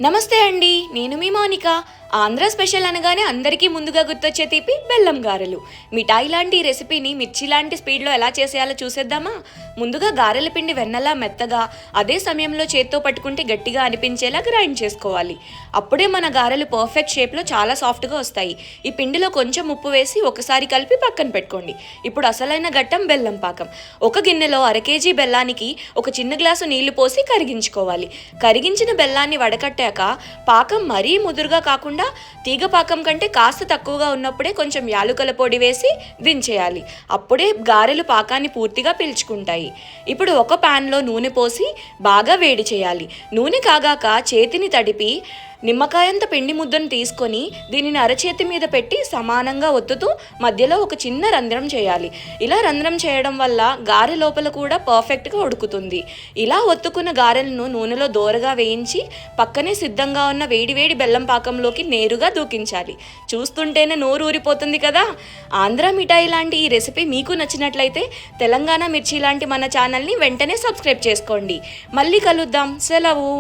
నమస్తే అండి, నేను మీ మౌనిక. ఆంధ్ర స్పెషల్ అనగానే అందరికీ ముందుగా గుర్తొచ్చే తీపి బెల్లం గారెలు. మిఠాయి లాంటి రెసిపీని మిర్చి లాంటి స్పీడ్లో ఎలా చేసేయాలో చూసేద్దామా? ముందుగా గారెల పిండి వెన్నలా మెత్తగా, అదే సమయంలో చేత్తో పట్టుకుంటే గట్టిగా అనిపించేలా గ్రైండ్ చేసుకోవాలి. అప్పుడే మన గారెలు పర్ఫెక్ట్ షేప్లో చాలా సాఫ్ట్గా వస్తాయి. ఈ పిండిలో కొంచెం ఉప్పు వేసి ఒకసారి కలిపి పక్కన పెట్టుకోండి. ఇప్పుడు అసలైన ఘట్టం బెల్లం పాకం. ఒక గిన్నెలో 1/2 కేజీ బెల్లానికి ఒక చిన్న గ్లాసు నీళ్లు పోసి కరిగించుకోవాలి. కరిగించిన బెల్లాన్ని వడకట్టాక పాకం మరీ ముదురుగా కాకుండా తీగ పాకం కంటే కాస్త తక్కువగా ఉన్నప్పుడే కొంచెం యాలుకల పొడి వేసి దించేయాలి. అప్పుడే గారెలు పాకాన్ని పూర్తిగా పీల్చుకుంటాయి. ఇప్పుడు ఒక ప్యాన్లో నూనె పోసి బాగా వేడి చేయాలి. నూనె కాగాక చేతిని తడిపి నిమ్మకాయంత పిండి ముద్దను తీసుకొని దీనిని అరచేతి మీద పెట్టి సమానంగా ఒత్తుతూ మధ్యలో ఒక చిన్న రంధ్రం చేయాలి. ఇలా రంధ్రం చేయడం వల్ల గారె లోపల కూడా పర్ఫెక్ట్గా ఉడుకుతుంది. ఇలా ఒత్తుకున్న గారెలను నూనెలో దోరగా వేయించి పక్కనే సిద్ధంగా ఉన్న వేడివేడి బెల్లం పాకంలోకి నేరుగా దూకించాలి. చూస్తుంటేనే నోరు ఊరిపోతుంది కదా. ఆంధ్ర మిఠాయి లాంటి ఈ రెసిపీ మీకు నచ్చినట్లయితే తెలంగాణ మిర్చి లాంటి మన ఛానల్ని వెంటనే సబ్స్క్రైబ్ చేసుకోండి. మళ్ళీ కలుద్దాం. సెలవు.